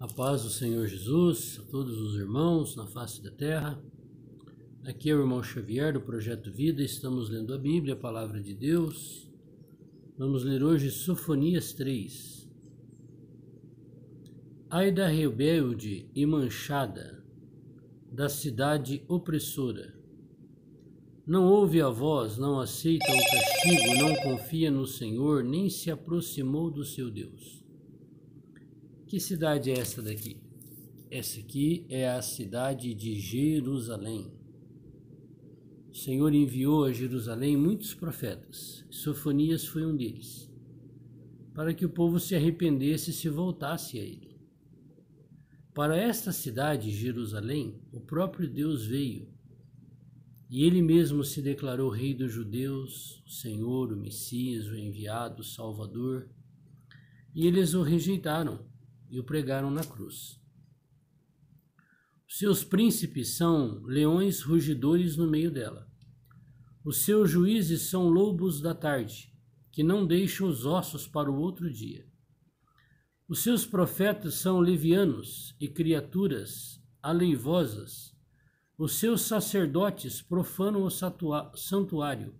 A paz do Senhor Jesus, a todos os irmãos na face da terra. Aqui é o irmão Xavier do Projeto Vida, estamos lendo a Bíblia, a Palavra de Deus. Vamos ler hoje Sofonias 3. Ai da rebelde e manchada, da cidade opressora. Não ouve a voz, não aceita o castigo, não confia no Senhor, nem se aproximou do seu Deus. Que cidade é essa daqui? Essa aqui é a cidade de Jerusalém. O Senhor enviou a Jerusalém muitos profetas. Sofonias foi um deles, para que o povo se arrependesse e se voltasse a ele. Para esta cidade, Jerusalém, o próprio Deus veio, e ele mesmo se declarou rei dos judeus, o Senhor, o Messias, o enviado, o Salvador, e eles o rejeitaram e o pregaram na cruz. Os seus príncipes são leões rugidores no meio dela. Os seus juízes são lobos da tarde, que não deixam os ossos para o outro dia. Os seus profetas são levianos e criaturas aleivosas. Os seus sacerdotes profanam o santuário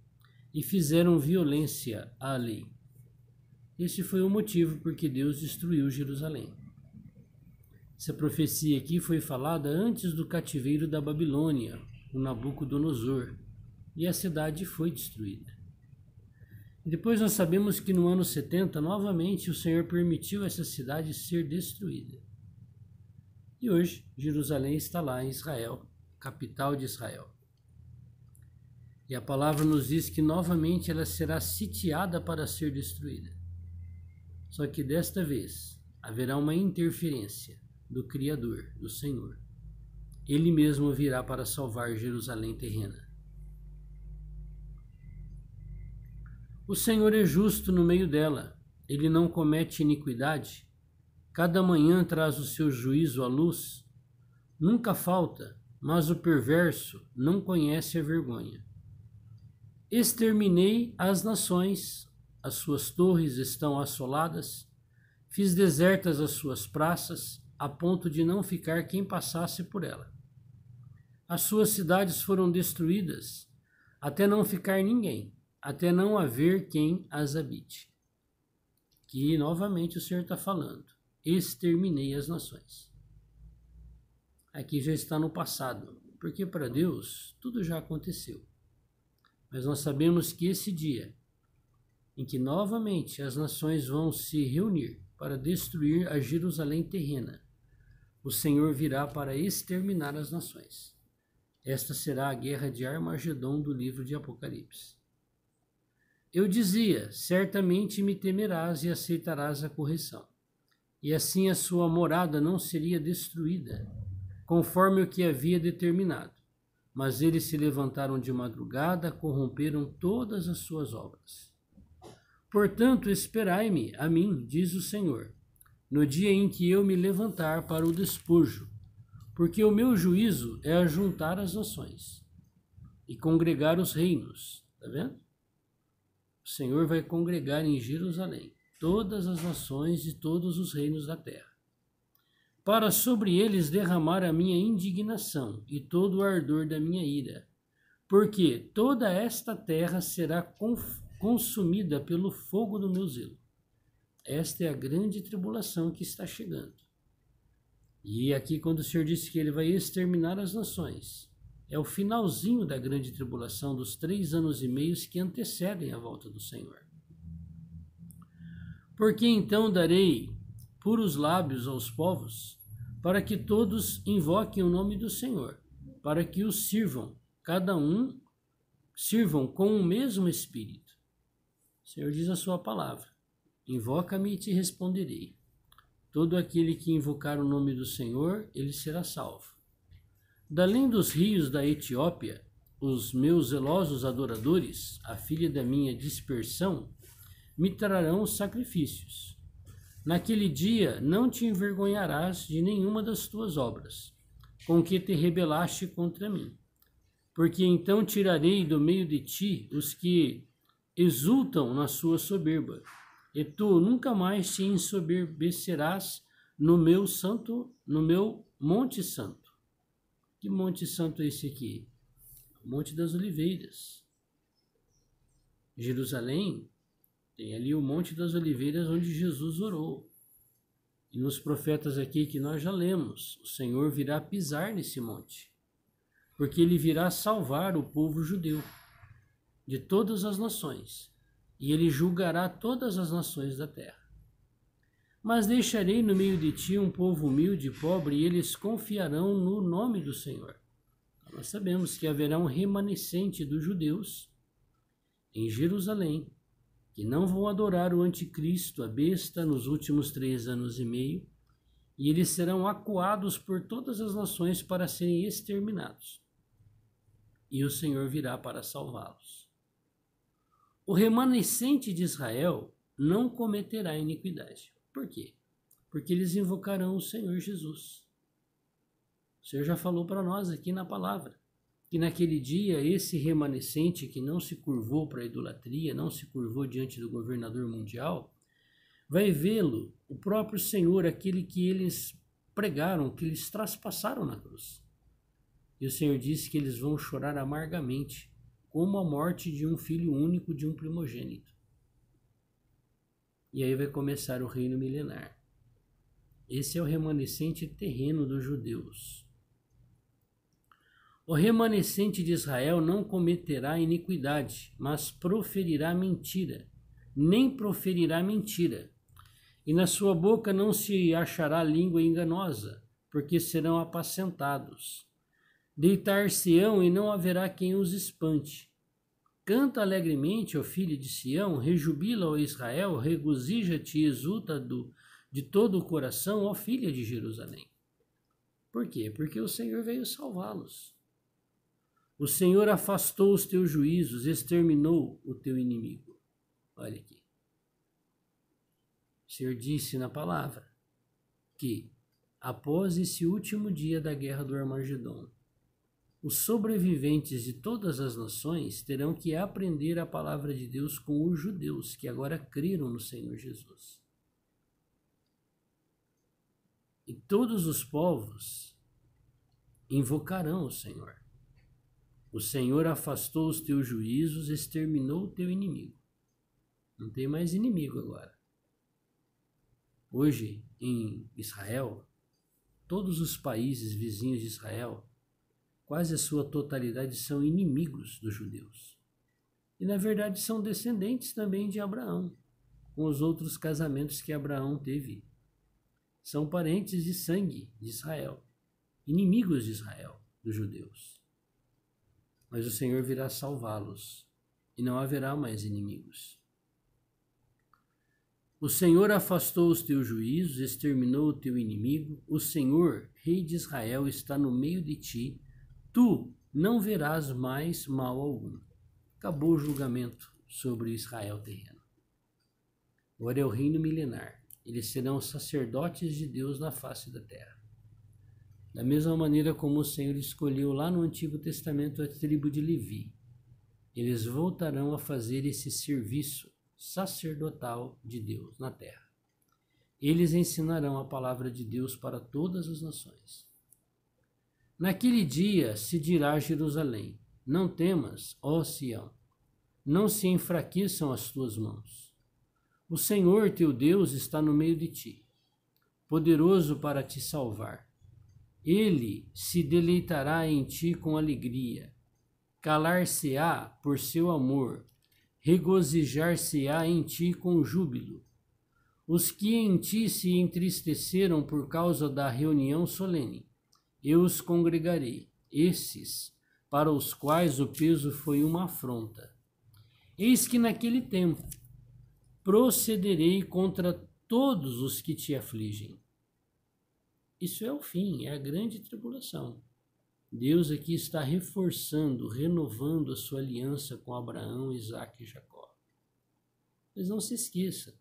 e fizeram violência à lei. Esse foi o motivo por que Deus destruiu Jerusalém. Essa profecia aqui foi falada antes do cativeiro da Babilônia, o Nabucodonosor, e a cidade foi destruída. E depois nós sabemos que no ano 70, novamente, o Senhor permitiu essa cidade ser destruída. E hoje, Jerusalém está lá em Israel, capital de Israel. E a palavra nos diz que novamente ela será sitiada para ser destruída. Só que desta vez haverá uma interferência do Criador, do Senhor. Ele mesmo virá para salvar Jerusalém terrena. O Senhor é justo no meio dela, ele não comete iniquidade. Cada manhã traz o seu juízo à luz. Nunca falta, mas o perverso não conhece a vergonha. Exterminei as nações, as suas torres estão assoladas, fiz desertas as suas praças, a ponto de não ficar quem passasse por ela. As suas cidades foram destruídas, até não ficar ninguém, até não haver quem as habite. Que novamente o Senhor está falando, exterminei as nações. Aqui já está no passado, porque para Deus tudo já aconteceu. Mas nós sabemos que esse dia, em que novamente as nações vão se reunir para destruir a Jerusalém terrena, o Senhor virá para exterminar as nações. Esta será a guerra de Armagedon do livro de Apocalipse. Eu dizia, certamente me temerás e aceitarás a correção, e assim a sua morada não seria destruída, conforme o que havia determinado. Mas eles se levantaram de madrugada, corromperam todas as suas obras. Portanto, esperai-me a mim, diz o Senhor, no dia em que eu me levantar para o despojo, porque o meu juízo é ajuntar as nações e congregar os reinos. Está vendo? O Senhor vai congregar em Jerusalém todas as nações e todos os reinos da terra, para sobre eles derramar a minha indignação e todo o ardor da minha ira, porque toda esta terra será consumida pelo fogo do meu zelo. Esta é a grande tribulação que está chegando. E aqui quando o Senhor disse que ele vai exterminar as nações, é o finalzinho da grande tribulação dos 3 anos e meio que antecedem a volta do Senhor. Porque então darei puros lábios aos povos, para que todos invoquem o nome do Senhor, para que os sirvam, cada um sirvam com o mesmo espírito. O Senhor diz a sua palavra, invoca-me e te responderei. Todo aquele que invocar o nome do Senhor, ele será salvo. Dalém dos rios da Etiópia, os meus zelosos adoradores, a filha da minha dispersão, me trarão os sacrifícios. Naquele dia não te envergonharás de nenhuma das tuas obras, com que te rebelaste contra mim. Porque então tirarei do meio de ti os que exultam na sua soberba, e tu nunca mais te ensoberbecerás no meu santo, no meu Monte Santo. Que Monte Santo é esse aqui? O Monte das Oliveiras. Jerusalém tem ali o Monte das Oliveiras onde Jesus orou. E nos profetas aqui que nós já lemos, o Senhor virá pisar nesse monte, porque ele virá salvar o povo judeu de todas as nações, e ele julgará todas as nações da terra. Mas deixarei no meio de ti um povo humilde e pobre, e eles confiarão no nome do Senhor. Então, nós sabemos que haverá um remanescente dos judeus em Jerusalém, que não vão adorar o anticristo, a besta, nos últimos 3 anos e meio, e eles serão acuados por todas as nações para serem exterminados. E o Senhor virá para salvá-los. O remanescente de Israel não cometerá iniquidade. Por quê? Porque eles invocarão o Senhor Jesus. O Senhor já falou para nós aqui na palavra que naquele dia esse remanescente que não se curvou para a idolatria, não se curvou diante do governador mundial, vai vê-lo, o próprio Senhor, aquele que eles pregaram, que eles traspassaram na cruz. E o Senhor disse que eles vão chorar amargamente, como a morte de um filho único, de um primogênito. E aí vai começar o reino milenar. Esse é o remanescente terreno dos judeus. O remanescente de Israel não cometerá iniquidade, mas proferirá mentira, nem proferirá mentira. E na sua boca não se achará língua enganosa, porque serão apacentados. Deitar-se-ão e não haverá quem os espante. Canta alegremente, ó filho de Sião, rejubila, ó Israel, regozija-te e exulta de todo o coração, ó filha de Jerusalém. Por quê? Porque o Senhor veio salvá-los. O Senhor afastou os teus juízos, exterminou o teu inimigo. Olha aqui. O Senhor disse na palavra que, após esse último dia da guerra do Armagedon, os sobreviventes de todas as nações terão que aprender a palavra de Deus com os judeus que agora creram no Senhor Jesus. E todos os povos invocarão o Senhor. O Senhor afastou os teus juízos, exterminou o teu inimigo. Não tem mais inimigo agora. Hoje, em Israel, todos os países vizinhos de Israel, quase a sua totalidade são inimigos dos judeus. E na verdade são descendentes também de Abraão, com os outros casamentos que Abraão teve. São parentes de sangue de Israel, inimigos de Israel, dos judeus. Mas o Senhor virá salvá-los, e não haverá mais inimigos. O Senhor afastou os teus juízos, exterminou o teu inimigo. O Senhor, Rei de Israel, está no meio de ti. Tu não verás mais mal algum. Acabou o julgamento sobre Israel terreno. Agora é o reino milenar. Eles serão sacerdotes de Deus na face da terra. Da mesma maneira como o Senhor escolheu lá no Antigo Testamento a tribo de Levi, eles voltarão a fazer esse serviço sacerdotal de Deus na terra. Eles ensinarão a palavra de Deus para todas as nações. Naquele dia se dirá a Jerusalém: não temas, ó Sião, não se enfraqueçam as tuas mãos. O Senhor teu Deus está no meio de ti, poderoso para te salvar. Ele se deleitará em ti com alegria, calar-se-á por seu amor, regozijar-se-á em ti com júbilo. Os que em ti se entristeceram por causa da reunião solene, eu os congregarei, esses para os quais o peso foi uma afronta. Eis que naquele tempo procederei contra todos os que te afligem. Isso é o fim, é a grande tribulação. Deus aqui está reforçando, renovando a sua aliança com Abraão, Isaque e Jacó. Mas não se esqueça,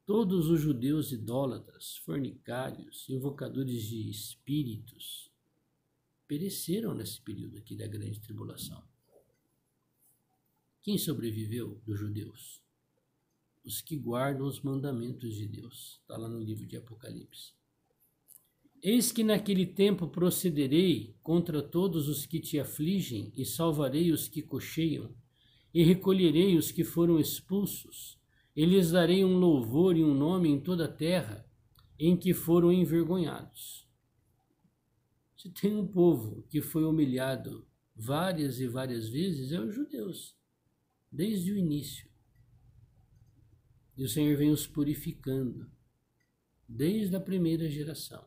todos os judeus idólatras, fornicários, invocadores de espíritos, pereceram nesse período aqui da grande tribulação. Quem sobreviveu dos judeus? Os que guardam os mandamentos de Deus. Está lá no livro de Apocalipse. Eis que naquele tempo procederei contra todos os que te afligem, e salvarei os que cocheiam, e recolherei os que foram expulsos, e lhes darei um louvor e um nome em toda a terra, em que foram envergonhados. Se tem um povo que foi humilhado várias e várias vezes, é os judeus, desde o início. E o Senhor vem os purificando, desde a primeira geração.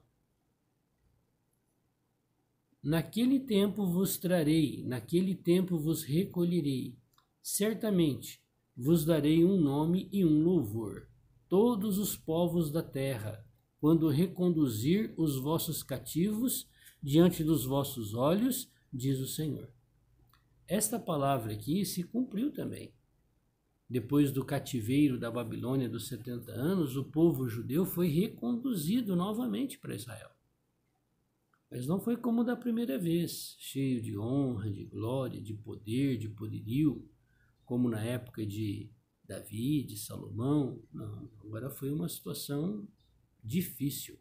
Naquele tempo vos trarei, naquele tempo vos recolherei. Certamente vos darei um nome e um louvor. Todos os povos da terra, quando reconduzir os vossos cativos diante dos vossos olhos, diz o Senhor. Esta palavra aqui se cumpriu também. Depois do cativeiro da Babilônia dos 70 anos, o povo judeu foi reconduzido novamente para Israel. Mas não foi como da primeira vez, cheio de honra, de glória, de poder, de poderio, como na época de Davi, de Salomão. Não, agora foi uma situação difícil.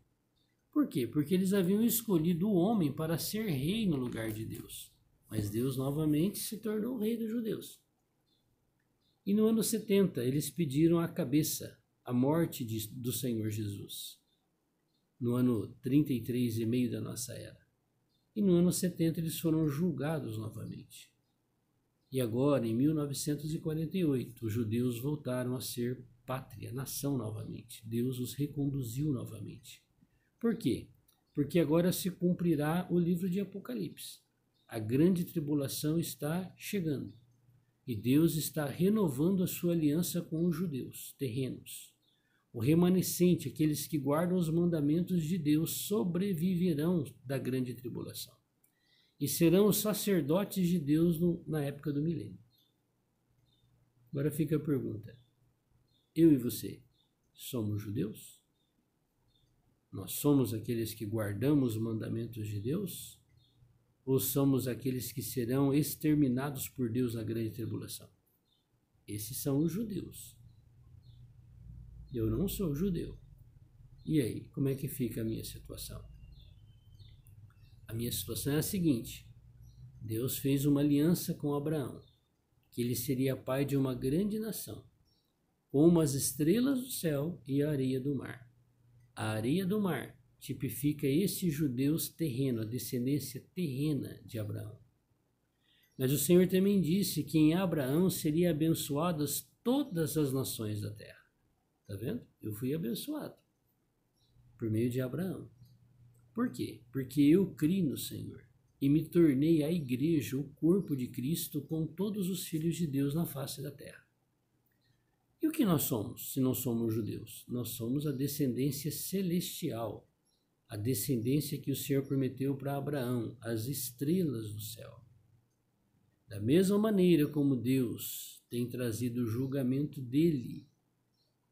Por quê? Porque eles haviam escolhido o homem para ser rei no lugar de Deus. Mas Deus novamente se tornou rei dos judeus. E no ano 70 eles pediram a cabeça, a morte do Senhor Jesus. No ano 33 e meio da nossa era. E no ano 70 eles foram julgados novamente. E agora, em 1948, os judeus voltaram a ser pátria, nação novamente. Deus os reconduziu novamente. Por quê? Porque agora se cumprirá o livro de Apocalipse. A grande tribulação está chegando. E Deus está renovando a sua aliança com os judeus terrenos. O remanescente, aqueles que guardam os mandamentos de Deus, sobreviverão da grande tribulação. E serão os sacerdotes de Deus na época do milênio. Agora fica a pergunta. Eu e você, somos judeus? Nós somos aqueles que guardamos os mandamentos de Deus? Ou somos aqueles que serão exterminados por Deus na grande tribulação? Esses são os judeus. Eu não sou judeu. E aí, como é que fica a minha situação? A minha situação é a seguinte. Deus fez uma aliança com Abraão, que ele seria pai de uma grande nação, como as estrelas do céu e a areia do mar. A areia do mar tipifica esses judeus terrenos, a descendência terrena de Abraão. Mas o Senhor também disse que em Abraão seriam abençoadas todas as nações da terra. Está vendo? Eu fui abençoado por meio de Abraão. Por quê? Porque eu criei no Senhor e me tornei a igreja, o corpo de Cristo, com todos os filhos de Deus na face da terra. E o que nós somos, se não somos judeus? Nós somos a descendência celestial, a descendência que o Senhor prometeu para Abraão, as estrelas do céu. Da mesma maneira como Deus tem trazido o julgamento dele,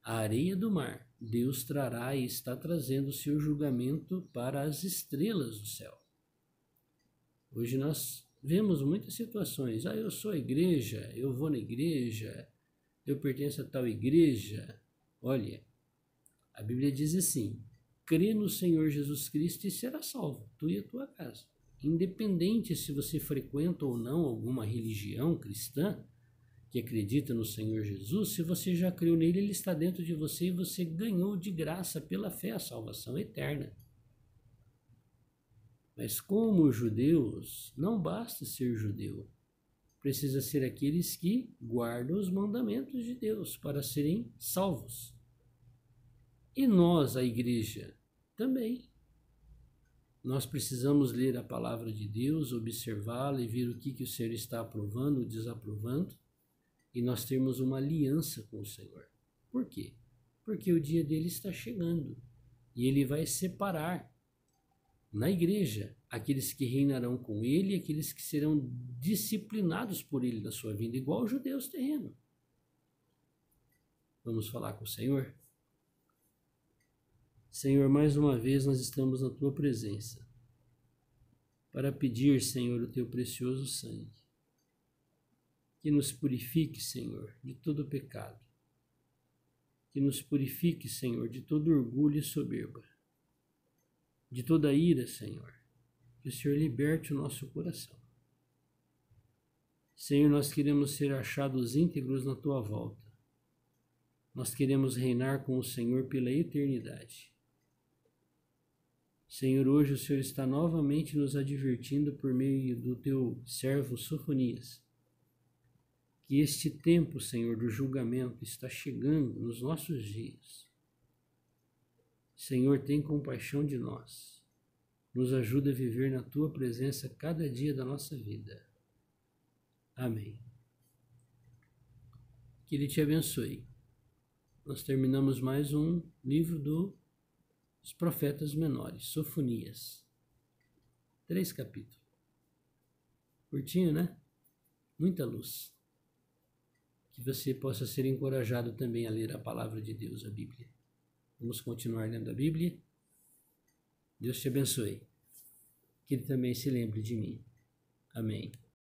a areia do mar, Deus trará e está trazendo o seu julgamento para as estrelas do céu. Hoje nós vemos muitas situações. Eu sou a igreja, eu vou na igreja, eu pertenço a tal igreja. Olha, a Bíblia diz assim, crê no Senhor Jesus Cristo e será salvo, tu e a tua casa. Independente se você frequenta ou não alguma religião cristã, que acredita no Senhor Jesus, se você já creu nele, ele está dentro de você e você ganhou de graça pela fé a salvação eterna. Mas como judeus, não basta ser judeu. Precisa ser aqueles que guardam os mandamentos de Deus para serem salvos. E nós, a igreja, também. Nós precisamos ler a palavra de Deus, observá-la e ver o que o Senhor está aprovando ou desaprovando. E nós temos uma aliança com o Senhor. Por quê? Porque o dia dele está chegando. E ele vai separar na igreja aqueles que reinarão com ele e aqueles que serão disciplinados por ele na sua vida, igual os judeus terrenos. Vamos falar com o Senhor? Senhor, mais uma vez nós estamos na tua presença para pedir, Senhor, o teu precioso sangue. Que nos purifique, Senhor, de todo pecado. Que nos purifique, Senhor, de todo orgulho e soberba. de toda ira, Senhor. Que o Senhor liberte o nosso coração. Senhor, nós queremos ser achados íntegros na Tua volta. Nós queremos reinar com o Senhor pela eternidade. Senhor, hoje o Senhor está novamente nos advertindo por meio do Teu servo Sofonias, que este tempo, Senhor, do julgamento está chegando nos nossos dias. Senhor, tem compaixão de nós. Nos ajuda a viver na Tua presença cada dia da nossa vida. Amém. Que Ele te abençoe. Nós terminamos mais um livro dos profetas menores, Sofonias. 3 capítulos. Curtinho, né? Muita luz. Que você possa ser encorajado também a ler a palavra de Deus, a Bíblia. Vamos continuar lendo a Bíblia. Deus te abençoe. Que Ele também se lembre de mim. Amém.